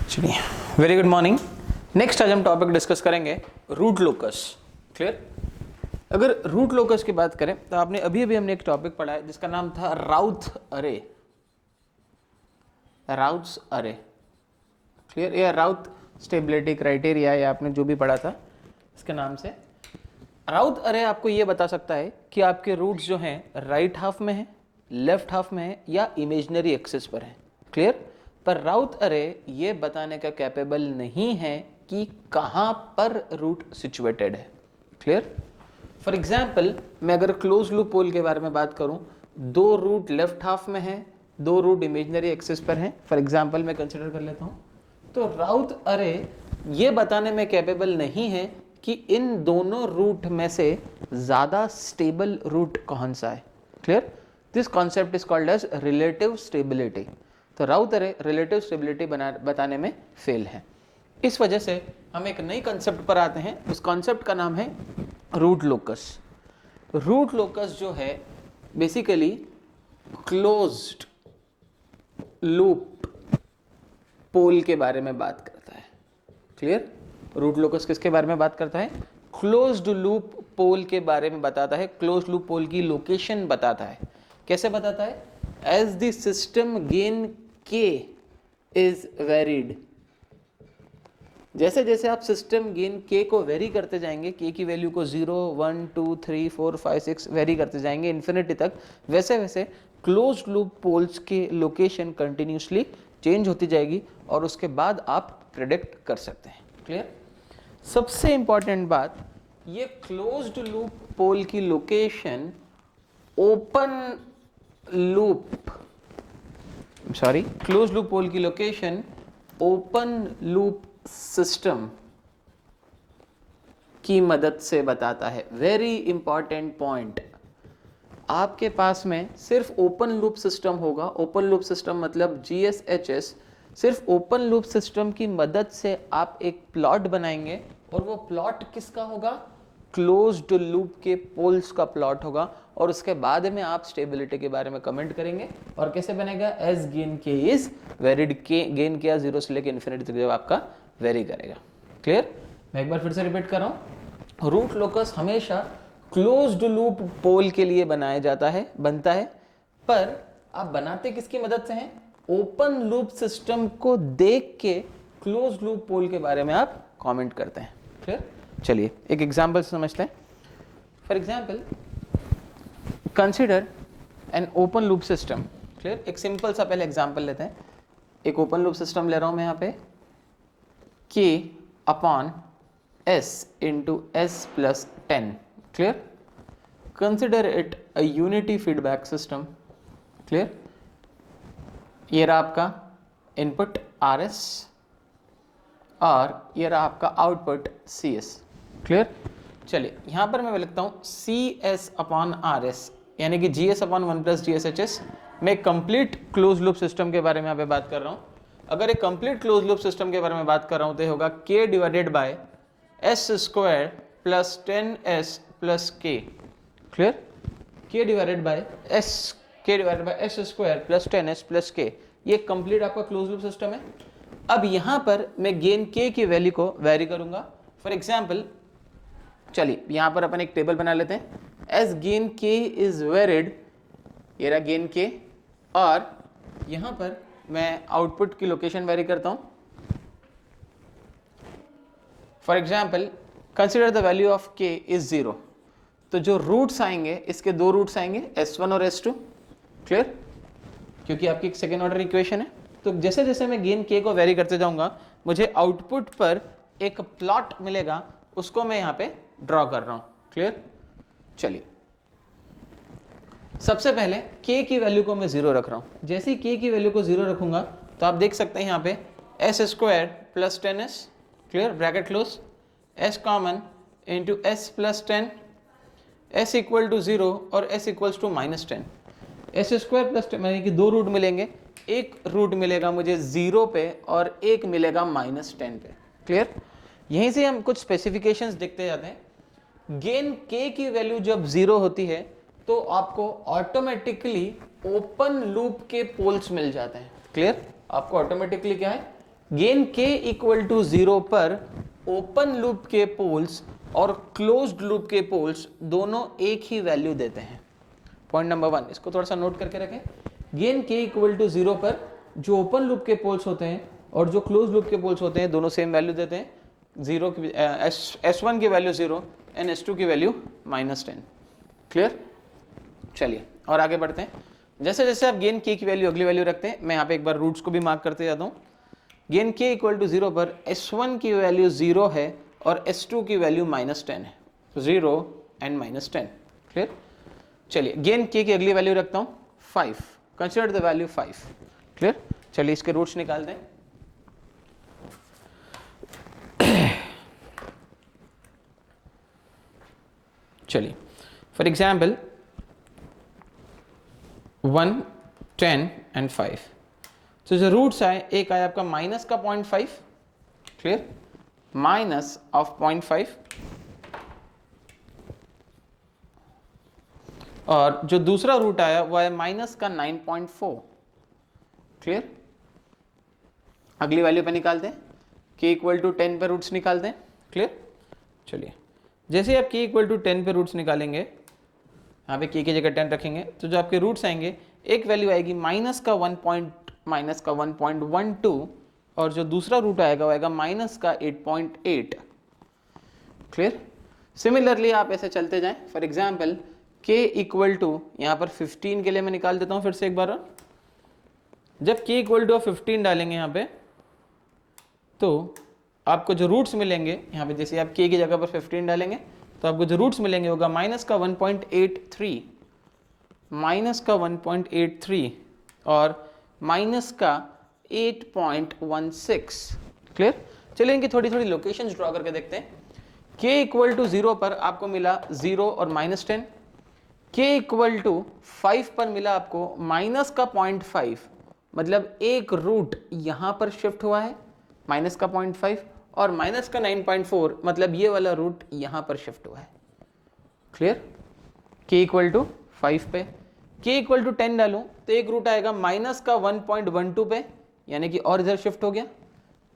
चलिए, very good morning. Next आज हम टॉपिक डिस्कस करेंगे रूट लोकस। क्लियर? अगर रूट लोकस की बात करें तो आपने अभी हमने एक टॉपिक पढ़ा है जिसका नाम था राउथ अरे। राउथ्स अरे, क्लियर? या राउथ स्टेबिलिटी क्राइटेरिया, या आपने जो भी पढ़ा था इसके नाम से। राउथ अरे आपको ये बता सकता है कि आपके रूट्स जो हैं राइट हाफ में है, लेफ्ट हाफ में है, या इमेजिनरी एक्सिस पर है। क्लियर? पर राउथ अरे ये बताने का कैपेबल नहीं है कि कहां पर रूट सिचुएटेड है। क्लियर? फॉर एग्जाम्पल, मैं अगर क्लोज लूप पोल के बारे में बात करूं, दो रूट लेफ्ट हाफ में है, दो रूट इमेजिनरी एक्सिस पर है, फॉर एग्जाम्पल मैं कंसिडर कर लेता हूं, तो राउथ अरे ये बताने में कैपेबल नहीं है कि इन दोनों रूट में से ज्यादा स्टेबल रूट कौन सा है। Clear? This concept is called as relative stability. तो राउथ अरे रिलेटिव स्टेबिलिटी बताने में फेल है। इस वजह से हम एक नई कॉन्सेप्ट पर आते हैं। उस कॉन्सेप्ट का नाम है रूट लोकस। रूट लोकस जो है बेसिकली क्लोज्ड लूप पोल के बारे में बात करता है। क्लियर? रूट लोकस किसके बारे में बात करता है? क्लोज्ड लूप पोल के बारे में बताता है। क्लोज्ड लूप पोल की लोकेशन बताता है। कैसे बताता है? एज द सिस्टम गेन के इज वेरीड। जैसे जैसे आप सिस्टम गेन के को वेरी करते जाएंगे, के की वैल्यू को 0, 1, 2, 3, 4, 5, 6 वेरी करते जाएंगे इन्फिनिटी तक, वैसे वैसे क्लोज्ड लूप पोल्स के लोकेशन कंटिन्यूसली चेंज होती जाएगी और उसके बाद आप प्रेडिक्ट कर सकते हैं। क्लियर? सबसे इंपॉर्टेंट बात, ये क्लोज्ड लूप पोल की location open loop closed loop pole की लोकेशन ओपन लूप सिस्टम की मदद से बताता है। Very important point. आपके पास में सिर्फ ओपन लूप सिस्टम होगा। ओपन लूप सिस्टम मतलब GSHS। सिर्फ ओपन लूप सिस्टम की मदद से आप एक प्लॉट बनाएंगे और वो प्लॉट किसका होगा? क्लोज्ड लूप के पोल्स का प्लॉट होगा। और उसके बाद में आप स्टेबिलिटी के बारे में कमेंट करेंगे। और कैसे बनेगा? एज गेन के इज वेरिड। के गेन किया 0 से लेकर इन्फिनिटी तक जब आपका वेरी करेगा। क्लियर? मैं एक बार फिर से रिपीट कर रहा हूं, रूट लोकस हमेशा क्लोज्ड लूप पोल के लिए बनता है। पर आप बनाते किसकी मदद से हैं? ओपन लूप सिस्टम को देख के क्लोज्ड लूप पोल के बारे में आप कमेंट करते हैं। क्लियर? चलिए एक एग्जांपल समझते हैं। For example, consider an open loop system. Clear? एक सिंपल सा पहले एग्जांपल लेते हैं। एक ओपन लूप सिस्टम ले रहा हूं मैं यहाँ पे, K upon S into S plus 10। Clear? Consider it a unity feedback system. Clear? ये रहा आपका इनपुट RS और ये रहा आपका आउटपुट CS। क्लियर? चलिए यहां पर मैं लिखता हूं CS अपॉन RS, यानी कि GS अपॉन 1 प्लस GSHS। मैं कंप्लीट क्लोज लूप सिस्टम के बारे में यहाँ पे बात कर रहा हूं। अगर एक कंप्लीट क्लोज लूप सिस्टम के बारे में बात कर रहा हूं तो होगा K divided by S square plus 10S plus K। Clear? K divided by S square plus 10S plus K। ये कंप्लीट आपका क्लोज लूप सिस्टम है। अब यहां पर मैं गेन K की वैल्यू को वेरी करूंगा। फॉर एग्जाम्पल, चलिए यहां पर अपन एक टेबल बना लेते हैं। As gain K is varied, ये रहा गेन K, और यहां पर मैं आउटपुट की लोकेशन वेरी करता हूं। For example, consider the value of K is 0। तो जो रूट्स आएंगे, इसके दो रूट्स आएंगे, S1 और S2। क्लियर? क्योंकि आपकी एक सेकेंड ऑर्डर इक्वेशन है। तो जैसे जैसे मैं गेन K को वेरी करते जाऊंगा, मुझे आउटपुट पर एक प्लॉट मिलेगा, उसको मैं यहां पे ड्रॉ कर रहा हूं। क्लियर? चलिए सबसे पहले K की वैल्यू को मैं 0 रख रहा हूं। जैसे ही K की वैल्यू को 0 रखूंगा तो आप देख सकते हैं यहां पे S square plus 10S, clear, bracket close, S common into S plus 10, S equal to 0 और S equals to minus 10। S square plus 10 यानी कि दो रूट मिलेंगे। एक रूट मिलेगा मुझे 0 पे और एक मिलेगा माइनस 10 पे। क्लियर? यहीं से हम कुछ स्पेसिफिकेशंस देखते जाते हैं। गेन K की वैल्यू जब 0 होती है तो आपको ऑटोमेटिकली ओपन लूप के पोल्स मिल जाते हैं। क्लियर? आपको ऑटोमेटिकली क्या है? गेन k इक्वल टू 0 पर ओपन लूप के पोल्स और क्लोज्ड लूप के पोल्स दोनों एक ही वैल्यू देते हैं। पॉइंट नंबर 1, इसको थोड़ा सा नोट करके रखें। गेन k इक्वल टू 0 पर जो ओपन लूप के पोल्स होते हैं और जो क्लोज लूप के पोल्स होते हैं दोनों सेम वैल्यू देते हैं। जीरो की S1 की वैल्यू 0 एंड S2 की वैल्यू -10। क्लियर? चलिए और आगे बढ़ते हैं। जैसे जैसे आप गेन k की वैल्यू अगली वैल्यू रखते हैं, मैं यहाँ पे एक बार रूट्स को भी मार्क करते जाता हूँ। गेन k इक्वल टू 0 पर S1 की वैल्यू 0 है और S2 की वैल्यू -10 है, 0 एंड -10। क्लियर? चलिए गेन k की अगली वैल्यू रखता हूँ 5, कंसिडर द वैल्यू 5। क्लियर? चलिए इसके रूट्स निकालते हैं। चलिए फॉर एग्जाम्पल 1, 10 एंड 5। तो जो रूट्स आए, एक आया आपका माइनस का 0.5, क्लियर, माइनस ऑफ 0.5, और जो दूसरा रूट आया वो है माइनस का 9.4। क्लियर? अगली वैल्यू पे निकालते हैं, k इक्वल टू 10 पे रूट्स निकालते हैं। क्लियर? चलिए जैसे आप k इक्वल टू 10 पे रूट्स निकालेंगे, यहाँ पे k की जगह 10 रखेंगे, तो जो आपके रूट्स आएंगे, एक वैल्यू आएगी माइनस का 1.12 और जो दूसरा रूट आएगा वो आएगा माइनस का 8.8। क्लियर? सिमिलरली आप ऐसे चलते जाएं। For example k equal to यहाँ पर 15 के लिए मैं निकाल देता हूँ फिर से एक बार। जब k इक्वल टू 15 डालेंगे यहाँ पे, तो आपको जो रूट्स मिलेंगे यहाँ पे, जैसे आप k की जगह पर 15 डालेंगे तो आपको जो रूट्स मिलेंगे होगा माइनस का 1.83, माइनस का 1.83 और माइनस का 8.16। क्लियर? चलिए इनकी थोड़ी थोड़ी लोकेशंस ड्रॉ करके देखते हैं। k इक्वल टू 0 पर आपको मिला 0 और -10। k इक्वल टू 5 पर मिला आपको माइनस का 0.5, मतलब एक रूट यहाँ पर शिफ्ट हुआ है माइनस का 0.5, और माइनस का 9.4 मतलब ये वाला रूट यहाँ पर शिफ्ट हुआ है। क्लियर? k इक्वल टू 5 पे k इक्वल टू 10 डालूं तो एक रूट आएगा माइनस का 1.12 पे, यानी कि और इधर शिफ्ट हो गया,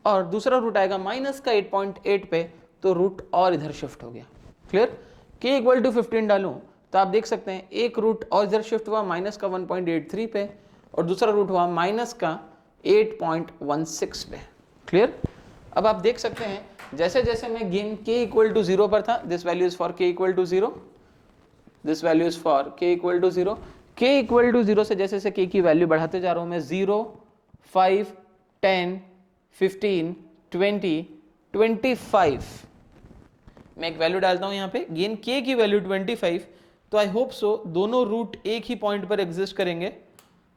और दूसरा रूट आएगा माइनस का 8.8 पे, तो रूट और इधर शिफ्ट हो गया। क्लियर? k इक्वल टू 15 डालूं तो आप देख सकते हैं एक रूट और इधर शिफ्ट हुआ माइनस का 1.83 पे, और दूसरा रूट हुआ माइनस का 8.16 पे। क्लियर? अब आप देख सकते हैं जैसे जैसे मैं गेन k इक्वल टू 0 पर था, this value is for k equal to 0, this value is for k equal to 0। k equal to 0 से जैसे जैसे k की वैल्यू बढ़ाते जा रहा हूं मैं, 0, 5, 10, 15, 20, 25, मैं एक वैल्यू डालता हूं यहाँ पे, गेन k की वैल्यू 25, तो आई होप सो दोनों रूट एक ही पॉइंट पर एग्जिस्ट करेंगे।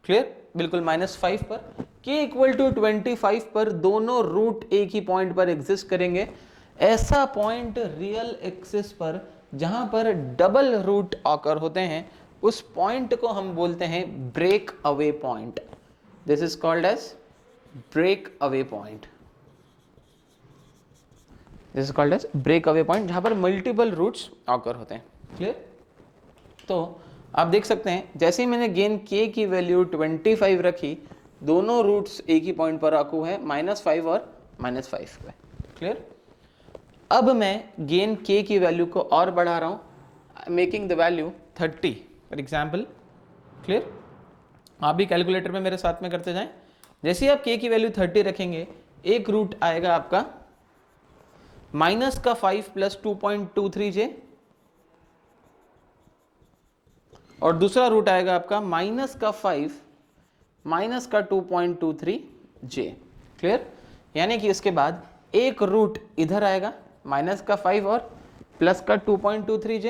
क्लियर? बिल्कुल -5 पर k इक्वल टू 25 पर दोनों रूट एक ही पॉइंट पर एग्जिस्ट करेंगे। ऐसा पॉइंट रियल एक्सिस पर जहां पर डबल रूट ऑकर होते हैं, उस पॉइंट को हम बोलते हैं break away point. This is called as break away point. This is called as break away point, जहां पर मल्टीपल रूट्स ऑकर होते हैं। क्लियर? तो आप देख सकते हैं जैसे ही मैंने गेन k की वैल्यू 25 रखी, दोनों रूट्स एक ही पॉइंट पर रखू है, -5 और -5 पे। क्लियर? अब मैं गेन k की वैल्यू को और बढ़ा रहा हूं, making the value 30 for example. Clear? आप भी कैलकुलेटर में मेरे साथ में करते जाएं। जैसे ही आप k की वैल्यू 30 रखेंगे, एक रूट आएगा आपका माइनस का 5 प्लस 2.23j, और दूसरा रूट आएगा आपका माइनस का 5 माइनस का 2.23j। क्लियर? यानी कि इसके बाद एक रूट इधर आएगा माइनस का 5 और प्लस का 2.23j,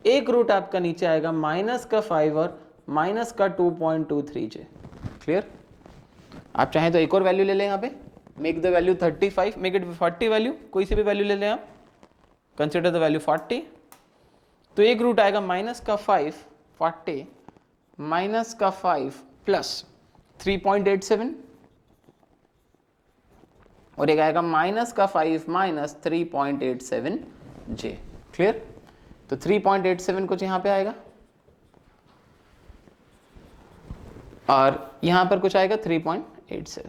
एक रूट आपका नीचे आएगा माइनस का 5 और माइनस का 2.23j। क्लियर? आप चाहें तो एक और वैल्यू ले लें यहाँ पे, make the value 35, make it 40 value, कोई से भी वैल्यू ले लें आप, कंसिडर द वैल्यू 40। तो एक रूट आएगा माइनस का 5, 40 माइनस का 5 प्लस 3.87, और एक आएगा माइनस का 5 माइनस 3.87j। क्लियर? तो 3.87 कुछ यहाँ पे आएगा, और यहाँ पर कुछ आएगा 3.87।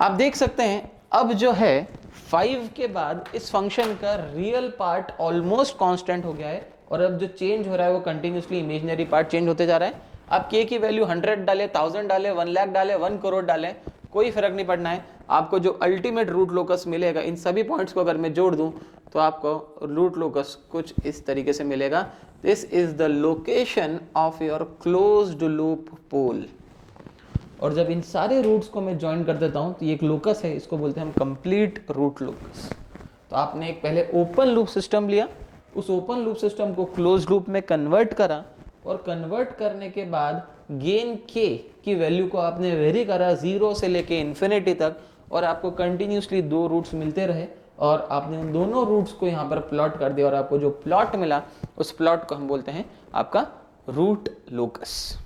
आप देख सकते हैं अब जो है 5 के बाद इस फंक्शन का रियल पार्ट ऑलमोस्ट कांस्टेंट हो गया है, और अब जो चेंज हो रहा है वो कंटिन्यूसली इमेजिनरी पार्ट चेंज होते जा रहा है। आप k की वैल्यू 100 डाले, 1000 डाले, 1 लाख डाले, 1 करोड़ डाले, कोई फर्क नहीं पड़ना है। आपको जो अल्टीमेट रूट लोकस मिलेगा, इन सभी पॉइंट्स को अगर मैं जोड़ दूं तो आपको रूट लोकस कुछ इस तरीके से मिलेगा। This is the location of your closed loop pole. और जब इन सारे रूट्स को मैं ज्वाइन कर देता हूं तो ये एक लोकस है, इसको बोलते हैं हम कंप्लीट रूट लोकस। तो आपने एक पहले ओपन लूप सिस्टम लिया, उस ओपन लूप सिस्टम को क्लोज लूप में कन्वर्ट करा, और कन्वर्ट करने के बाद गेन k की वैल्यू को आपने वेरी करा 0 से लेके इन्फिनिटी तक, और आपको कंटिन्यूसली 2 रूट्स मिलते रहे, और आपने उन दोनों रूट्स को यहाँ पर प्लॉट कर दिया, और आपको जो प्लॉट मिला उस प्लॉट को हम बोलते हैं आपका रूट लोकस।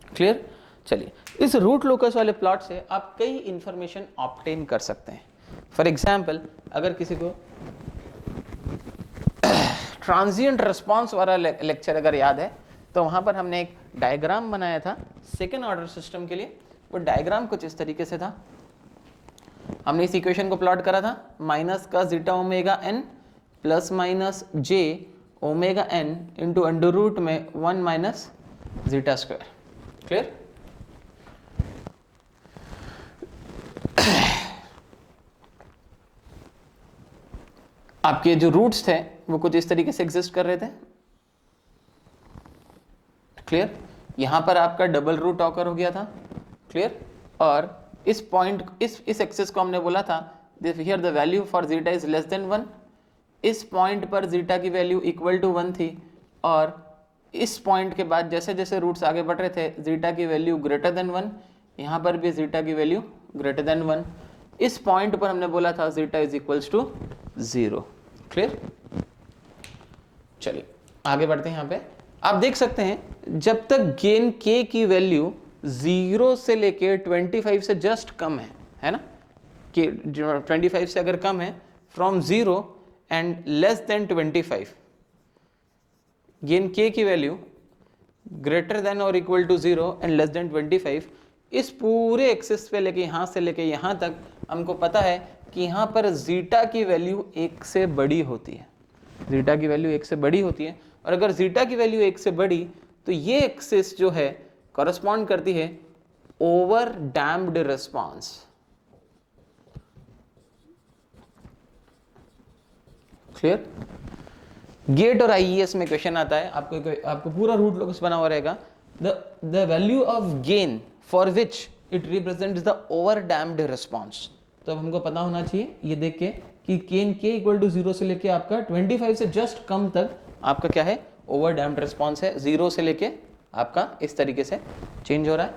क्लियर? चलिए, इस रूट लोकस वाले प्लॉट से आप कई इंफॉर्मेशन ऑब्टेन कर सकते हैं। फॉर एग्जाम्पल, अगर किसी को ट्रांजिएंट रिस्पॉन्स वाला लेक्चर अगर याद है तो वहां पर हमने एक डायग्राम बनाया था सेकेंड ऑर्डर सिस्टम के लिए। वो डायग्राम कुछ इस तरीके से था। हमने इस इक्वेशन को प्लॉट करा था, माइनस का zeta omega N plus minus J omega N into under root में 1 माइनस जीटा स्क्वायर। क्लियर? आपके जो रूट्स थे वो कुछ इस तरीके से एग्जिस्ट कर रहे थे। क्लियर? यहां पर आपका डबल रूट ऑकर हो गया था। क्लियर? और इस पॉइंट इस एक्सिस को हमने बोला था here the value for zeta is less than 1। इस पॉइंट पर जीटा की वैल्यू इक्वल टू 1 थी, और इस पॉइंट के बाद जैसे जैसे रूट्स आगे बढ़ रहे थे जीटा की वैल्यू ग्रेटर देन 1, यहां पर भी जीटा की वैल्यू ग्रेटर देन 1। इस पॉइंट पर हमने बोला था zeta is equals to 0। Clear? चलिए आगे बढ़ते हैं। यहाँ पे आप देख सकते हैं जब तक गेन k की वैल्यू 0 से लेके 25 से जस्ट कम है ना, कि 25 से अगर कम है, from 0 and less than 25, gain k की वैल्यू ग्रेटर देन और equal to 0 and less than 25, इस पूरे एक्सिस पे लेके यहाँ से लेके यहाँ तक हमको पता है कि यहाँ पर जीटा की वैल्यू 1 से बड़ी होती है। जीटा की वैल्यू 1 से बड़ी होती है, और अगर जीटा की वैल्यू 1 से बड़ी तो ये एक्सिस जो है कॉरस्पॉन्ड करती है over damped response. Clear? GATE और आईईएस में क्वेश्चन आता है, आपको पूरा रूट लोकस बना हुआ रहेगा। The value of gain for which it represents the over damped response. तो अब हमको पता होना चाहिए ये देख के कि गेन k इक्वल टू 0 से लेके आपका 25 से जस्ट कम तक आपका क्या है, ओवर डैम्प्ड रिस्पॉन्स है। 0 से लेके आपका इस तरीके से चेंज हो रहा है।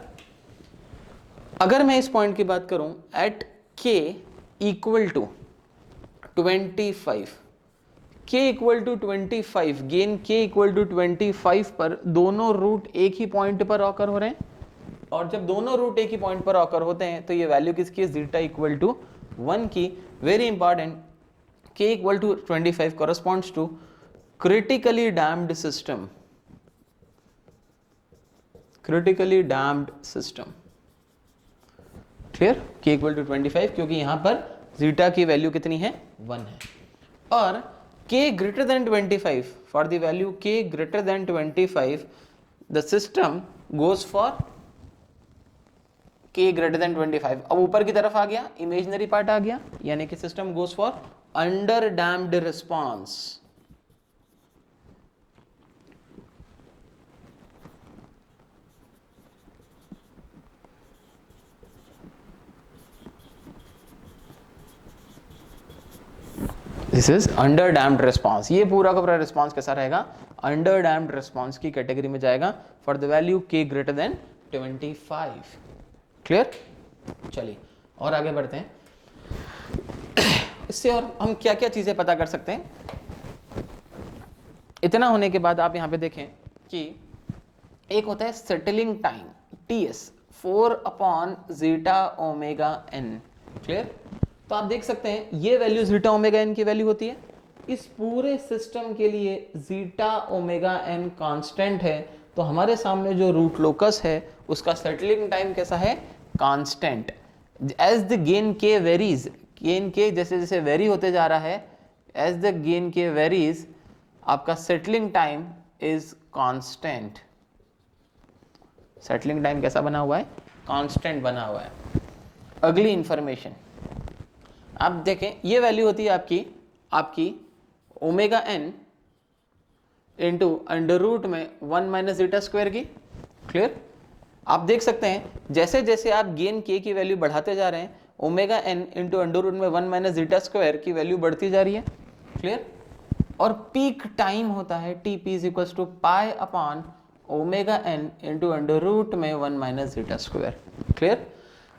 अगर मैं इस पॉइंट की बात करूं at k equal to 25, k equal to 25, gain k equal to 25 पर दोनों रूट एक ही पॉइंट पर ऑकर हो रहे हैं, और जब दोनों रूट एक ही पॉइंट पर ऑकर होते हैं तो ये वैल्यू किसकी है, जीटा इक्वल टू 1 की। Very important, k equal to 25 corresponds to critically damped system, critically damped system। Clear? k equal to 25, क्योंकि यहां पर जीटा की वैल्यू कितनी है, 1 है। और k greater than 25, for the value k greater than 25 the system goes for k greater than 25। अब ऊपर की तरफ आ गया, इमेजिनरी पार्ट आ गया, यानी कि system goes for under damped response. This is under damped response. ये पूरा का पूरा रिस्पॉन्स कैसा रहेगा, अंडर डैम्प्ड रिस्पॉन्स की कैटेगरी में जाएगा for the value k greater than 25। Clear? चलिए और आगे बढ़ते हैं। इससे और हम क्या क्या चीजें पता कर सकते हैं। इतना होने के बाद आप यहां पे देखें कि एक होता है settling time TS 4 upon zeta omega n। Clear? तो आप देख सकते हैं ये वैल्यू जीटा ओमेगा n की वैल्यू होती है। इस पूरे सिस्टम के लिए जीटा ओमेगा n कांस्टेंट है, तो हमारे सामने जो रूट लोकस है उसका सेटलिंग टाइम कैसा है, कांस्टेंट। एज द गेन के वेरीज, गेन के जैसे जैसे वेरी होते जा रहा है, एज द गेन के वेरीज आपका settling time is constant. Settling time कैसा बना हुआ है, कांस्टेंट बना हुआ है। अगली इंफॉर्मेशन आप देखें, ये वैल्यू होती है आपकी omega N into under root में 1 माइनस जीटा स्क्वायर की। क्लियर? आप देख सकते हैं जैसे जैसे आप गेन के की वैल्यू बढ़ाते जा रहे हैं, omega N into under root में 1 माइनस जीटा स्क्वायर की वैल्यू बढ़ती जा रही है। क्लियर? और पीक टाइम होता है T P is equal to pi upon omega N into under root में 1 माइनस जीटा स्क्वायर। क्लियर?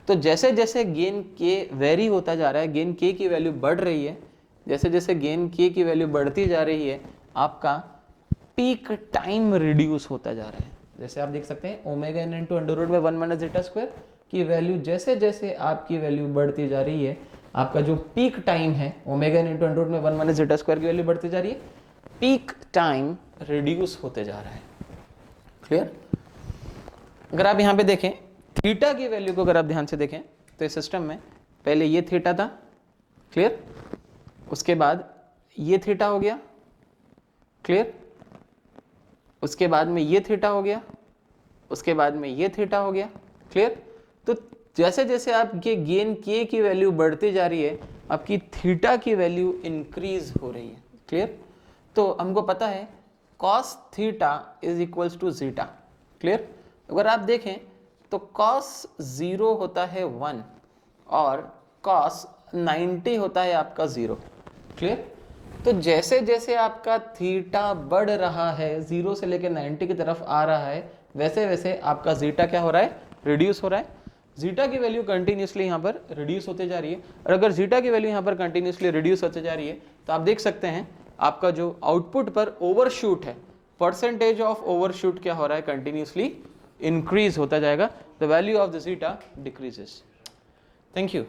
तो जैसे जैसे गेन के वेरी होता जा रहा है, गेन के की वैल्यू बढ़ रही है, जैसे जैसे गेन के की वैल्यू बढ़ती जा रही है, आपका पीक टाइम रिड्यूस होता जा रहा है। जैसे आप देख सकते हैं omega N into under root में 1 माइनस जीटा स्क्वायर की वैल्यू जैसे जैसे आपकी वैल्यू बढ़ती जा रही है, आपका जो पीक टाइम है omega N into under root में 1 माइनस जीटा स्क्वायर की वैल्यू बढ़ती जा रही है, पीक टाइम रिड्यूस होते जा रहा है। क्लियर? अगर आप यहाँ पे देखें थीटा की वैल्यू को, अगर आप ध्यान से देखें तो इस सिस्टम में पहले ये थीटा था। क्लियर? उसके बाद ये थीटा हो गया। क्लियर? उसके बाद में ये थीटा हो गया, उसके बाद में ये थीटा हो गया। क्लियर? तो जैसे जैसे आपके गेन के की वैल्यू बढ़ती जा रही है, आपकी थीटा की वैल्यू इंक्रीज हो रही है। क्लियर? तो हमको पता है cos theta is equals to zeta. Clear? अगर आप देखें तो कॉस 0 होता है 1 और कॉस 90 होता है आपका 0। क्लियर? तो जैसे जैसे आपका थीटा बढ़ रहा है, 0 से लेकर 90 की तरफ आ रहा है, वैसे वैसे आपका जीटा क्या हो रहा है, रिड्यूस हो रहा है। जीटा की वैल्यू कंटिन्यूसली यहाँ पर रिड्यूस होते जा रही है। और अगर जीटा की वैल्यू यहाँ पर कंटिन्यूसली रिड्यूस होते जा रही है तो आप देख सकते हैं आपका जो आउटपुट पर ओवरशूट है, परसेंटेज ऑफ ओवरशूट क्या हो रहा है, कंटिन्यूसली इंक्रीज होता जाएगा। The value of the zeta decreases. Thank you.